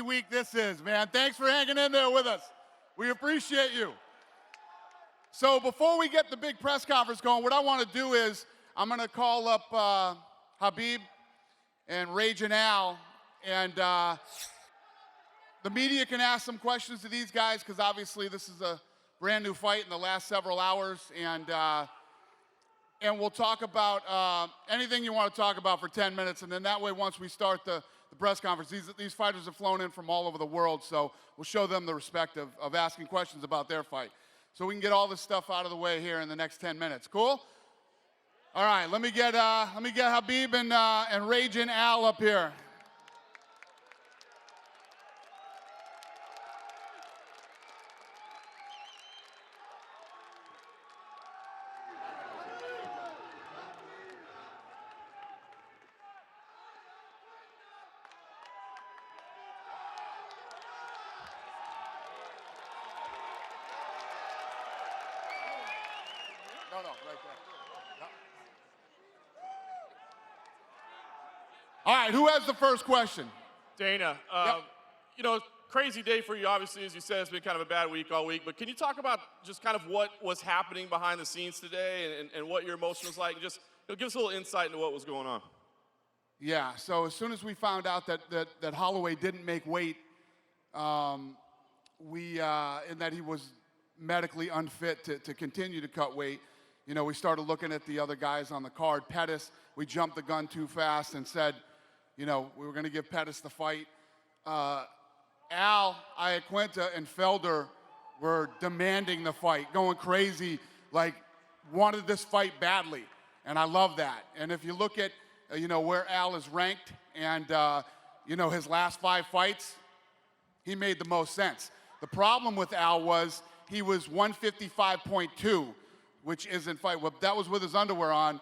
week this is, man. Thanks for hanging in there with us. We appreciate you. So before we get the big press conference going, what I want to do is I'm going to call up Khabib and Raging Al, and the media can ask some questions to these guys because obviously this is a brand new fight in the last several hours, and we'll talk about anything you want to talk about for 10 minutes, and then that way once we start the press conference, these fighters have flown in from all over the world, so we'll show them the respect of asking questions about their fight. So we can get all this stuff out of the way here in the next 10 minutes. Cool? All right, let me get Khabib and Raging Al up here. No, right there. No. All right, who has the first question? Dana, you know, crazy day for you, obviously, as you said, it's been kind of a bad week all week, but can you talk about just kind of what was happening behind the scenes today and what your emotion was like? Just give us a little insight into what was going on. Yeah, so as soon as we found out that Holloway didn't make weight, and that he was medically unfit to continue to cut weight, you know, we started looking at the other guys on the card. Pettis, we jumped the gun too fast and said, you know, we were going to give Pettis the fight. Al, Iaquinta, and Felder were demanding the fight, going crazy, like wanted this fight badly, and I love that. And if you look at, you know, where Al is ranked and, you know, his last 5 fights, he made the most sense. The problem with Al was he was 155.2, which isn't fight. Well, that was with his underwear on.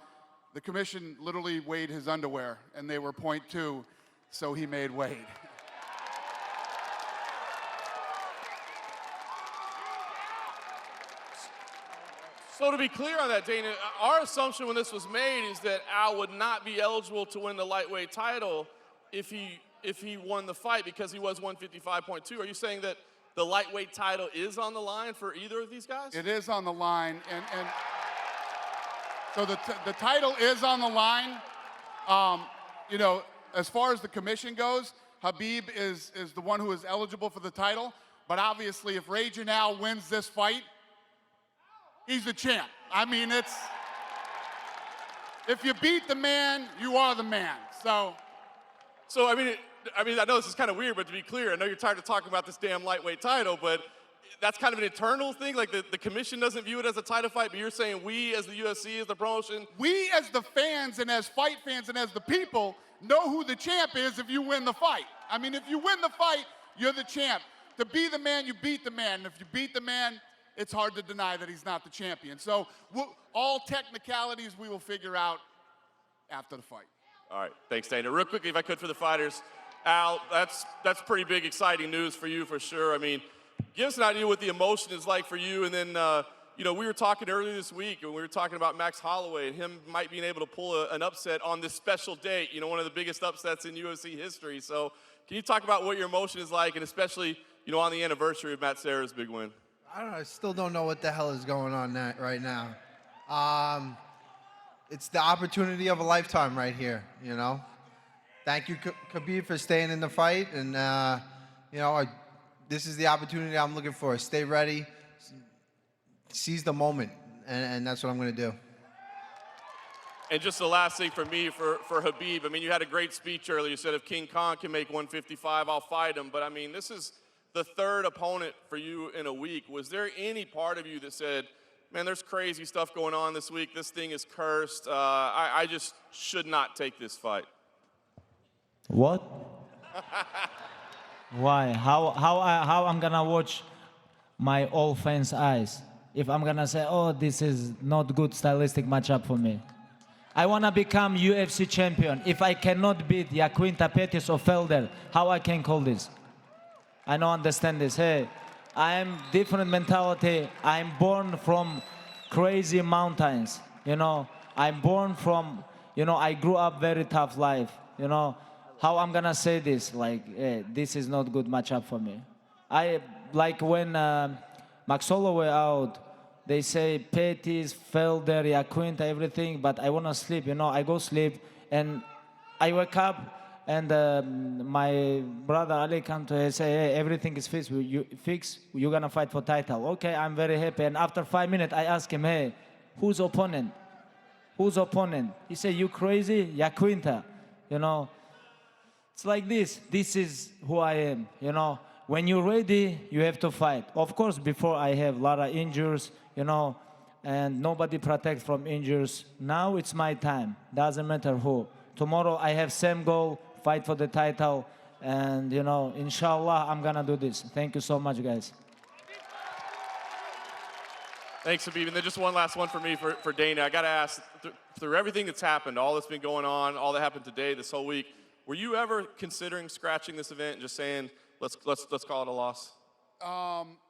The commission literally weighed his underwear, and they were 0.2, so he made weight. So to be clear on that, Dana, our assumption when this was made is that Al would not be eligible to win the lightweight title if he won the fight because he was 155.2. Are you saying that the lightweight title is on the line for either of these guys? It is on the line, and so the title is on the line. You know, as far as the commission goes, Khabib is the one who is eligible for the title, but obviously if Raging Al wins this fight, he's the champ. I mean, if you beat the man, you are the man. So I mean, I know this is kind of weird, but to be clear, I know you're tired of talking about this damn lightweight title, but that's kind of an internal thing? Like the commission doesn't view it as a title fight, but you're saying we as the UFC, as the promotion? We as the fans and as fight fans and as the people know who the champ is if you win the fight. I mean, if you win the fight, you're the champ. To be the man, you beat the man. And if you beat the man, it's hard to deny that he's not the champion. So all technicalities we will figure out after the fight. All right, thanks, Dana. Real quickly, if I could, for the fighters. Al, that's pretty big, exciting news for you for sure. I mean, give us an idea what the emotion is like for you. And then, you know, we were talking earlier this week, and we were talking about Max Holloway and him might be able to pull an upset on this special date, you know, one of the biggest upsets in UFC history. So can you talk about what your emotion is like, and especially, you know, on the anniversary of Matt Serra's big win? I don't know. I still don't know what the hell is going on right now. It's the opportunity of a lifetime right here, you know. Thank you, Khabib, for staying in the fight, and you know, this is the opportunity I'm looking for. Stay ready, seize the moment, and that's what I'm going to do. And just the last thing for me, for Khabib, I mean, you had a great speech earlier. You said if King Kong can make 155, I'll fight him. But I mean, this is the 3rd opponent for you in a week. Was there any part of you that said, man, there's crazy stuff going on this week. This thing is cursed. I just should not take this fight? What? Why? How I'm gonna watch my old fans' eyes if I'm gonna say, oh, this is not good stylistic matchup for me? I wanna become UFC champion. If I cannot beat Iaquinta, Pettis, or Felder, how I can call this? I don't understand this. Hey, I am different mentality. I'm born from crazy mountains. You know, I'm born from, you know, I grew up very tough life. You know, how I'm gonna say this? Like, this is not good matchup for me. I like when Max Holloway out. They say Pettis, Felder, Iaquinta, everything, but I wanna sleep. You know, I go sleep and I wake up. And my brother Ali come to say, hey, everything is fixed. You're gonna fight for title. Okay, I'm very happy. And after 5 minutes, I ask him, hey, who's opponent? Who's opponent? He said, you crazy? Iaquinta. You know, it's like this. This is who I am. You know, when you're ready, you have to fight. Of course, before I have a lot of injuries, you know, and nobody protects from injuries. Now it's my time. Doesn't matter who. Tomorrow I have same goal. Fight for the title, and you know, inshallah, I'm gonna do this. Thank you so much, guys. Thanks, Khabib. And then just one last one for me, for Dana. I got to ask, through everything that's happened, all that's been going on, all that happened today, this whole week, were you ever considering scratching this event and just saying, let's call it a loss?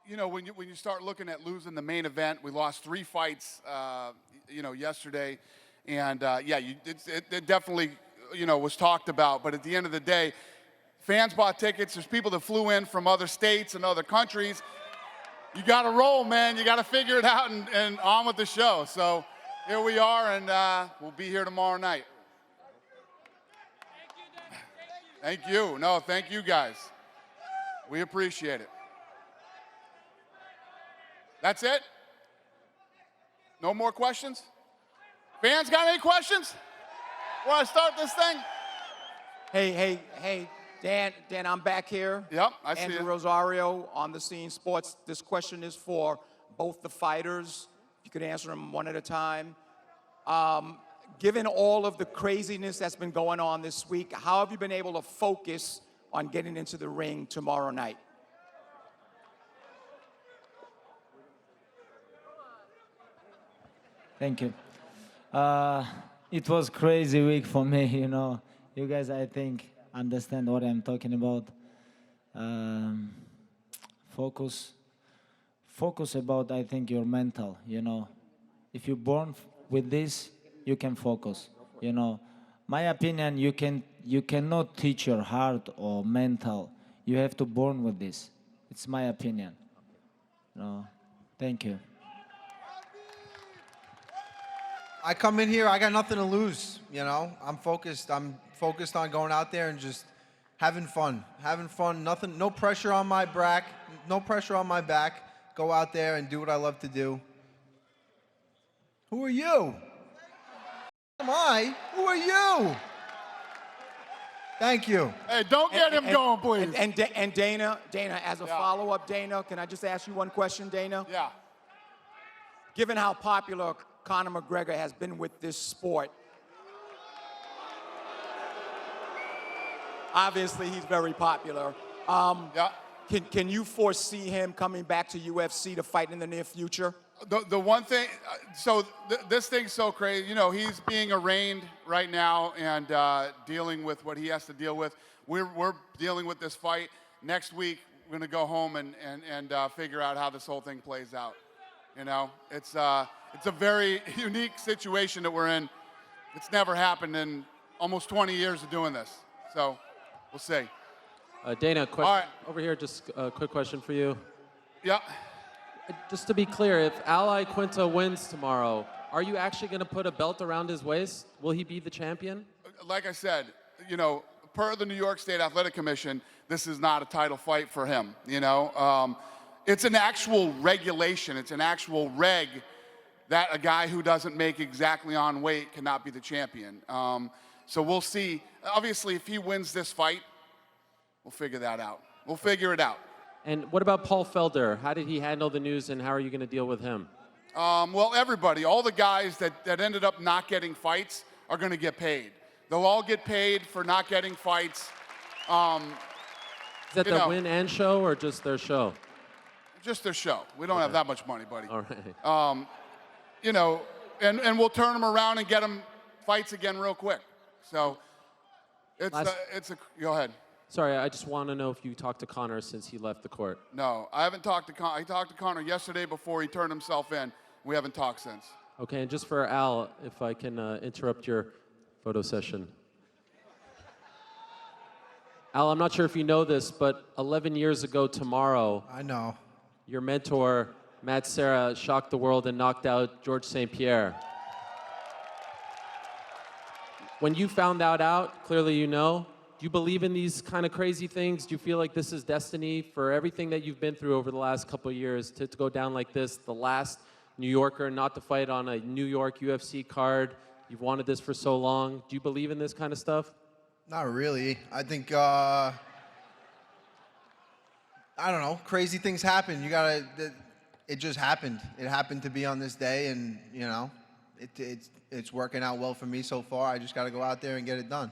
You know, when you start looking at losing the main event, we lost 3 fights, you know, yesterday, and yeah, it definitely, you know, was talked about. But at the end of the day, fans bought tickets. There's people that flew in from other states and other countries. You got to roll, man. You got to figure it out and on with the show. So here we are, and we'll be here tomorrow night. Thank you. No, thank you guys. We appreciate it. That's it? No more questions? Fans got any questions? Want to start this thing? Hey, Dan, I'm back here. Yep, I see Andrew you. Rosario on the Scene Sports. This question is for both the fighters. You could answer them one at a time. Given all of the craziness that's been going on this week, how have you been able to focus on getting into the ring tomorrow night? Thank you. It was crazy week for me, you know. You guys, I think, understand what I'm talking about. Focus about, I think, your mental, you know. If you're born with this, you can focus, you know. My opinion, you cannot teach your heart or mental. You have to born with this. It's my opinion. No, thank you. I come in here, I got nothing to lose, you know. I'm focused on going out there and just having fun. Nothing, no pressure on my back, no pressure on my back. Go out there and do what I love to do. Who are you? Am I? Who are you? Thank you. Hey, don't get him going, please. And Dana, as a follow-up, Dana, can I just ask you one question, Dana? Yeah. Given how popular Conor McGregor has been with this sport, obviously he's very popular. Yeah. Can you foresee him coming back to UFC to fight in the near future? The one thing, this thing's so crazy. You know, he's being arraigned right now and dealing with what he has to deal with. We're dealing with this fight. Next week, we're going to go home and figure out how this whole thing plays out. You know, it's a very unique situation that we're in. It's never happened in almost 20 years of doing this. So we'll see. Dana, All right. over here, just a quick question for you. Yeah. Just to be clear, if Iaquinta wins tomorrow, are you actually going to put a belt around his waist? Will he be the champion? Like I said, you know, per the New York State Athletic Commission, this is not a title fight for him, you know. It's an actual regulation. It's an actual reg that a guy who doesn't make exactly on weight cannot be the champion. So we'll see. Obviously, if he wins this fight, we'll figure that out. We'll figure it out. And what about Paul Felder? How did he handle the news, and how are you going to deal with him? Well, everybody, all the guys that ended up not getting fights are going to get paid. They'll all get paid for not getting fights. Is that the win and show, or just their show? Just their show. We don't have that much money, buddy. All right. You know, and we'll turn them around and get them fights again real quick. So go ahead. Sorry, I just want to know if you talked to Conor since he left the court. No, I haven't talked to Conor. I talked to Conor yesterday before he turned himself in. We haven't talked since. Okay, and just for Al, if I can interrupt your photo session. Al, I'm not sure if you know this, but 11 years ago tomorrow, I know. your mentor, Matt Serra, shocked the world and knocked out George St. Pierre. When you found that out, clearly you know, do you believe in these kind of crazy things? Do you feel like this is destiny for everything that you've been through over the last couple of years to go down like this, the last New Yorker not to fight on a New York UFC card? You've wanted this for so long. Do you believe in this kind of stuff? Not really. I think, I don't know, crazy things happen. It just happened. It happened to be on this day, and, you know, it's working out well for me so far. I just got to go out there and get it done.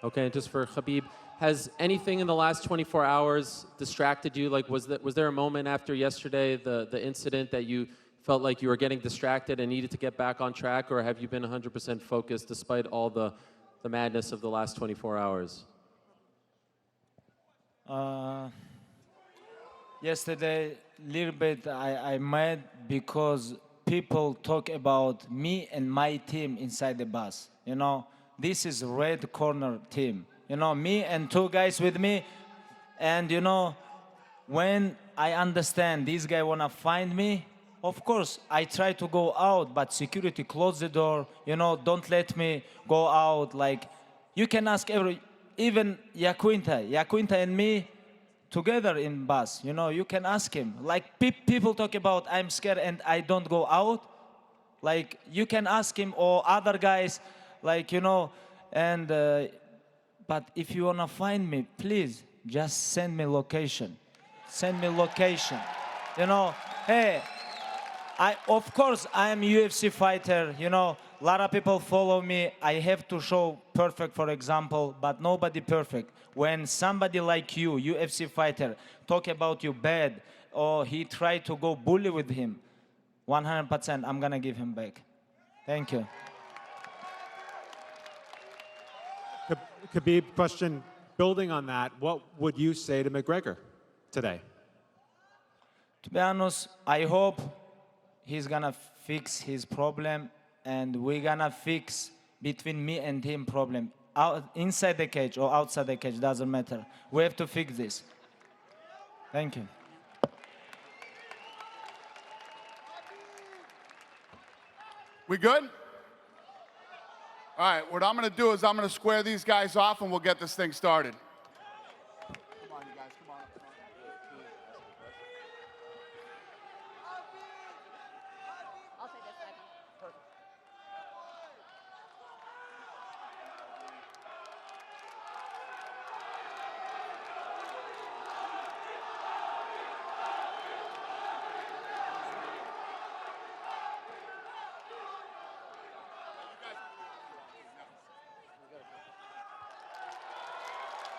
Okay, and just for Khabib, has anything in the last 24 hours distracted you? Like, was there a moment after yesterday, the incident, that you felt like you were getting distracted and needed to get back on track, or have you been 100% focused despite all the madness of the last 24 hours? Yesterday, little bit I mad because people talk about me and my team inside the bus. You know, this is red corner team. You know, me and two guys with me, and you know, when I understand this guy wanna find me, of course, I try to go out, but security close the door, you know, don't let me go out. Like, you can ask even Iaquinta and me together in bus, you know, you can ask him. Like, people talk about I'm scared and I don't go out. Like, you can ask him or other guys, like, you know, and, but if you wanna find me, please, just send me location. Send me location. You know, hey, of course, I am UFC fighter, you know, a lot of people follow me. I have to show perfect, for example, but nobody perfect. When somebody like you, UFC fighter, talk about you bad, or he try to go bully with him, 100% I'm gonna give him back. Thank you. Khabib, question, building on that, what would you say to McGregor today? To be honest, I hope he's gonna fix his problem, and we're gonna fix between me and him problem. Inside the cage or outside the cage, doesn't matter. We have to fix this. Thank you. We good? All right, what I'm gonna do is I'm gonna square these guys off and we'll get this thing started.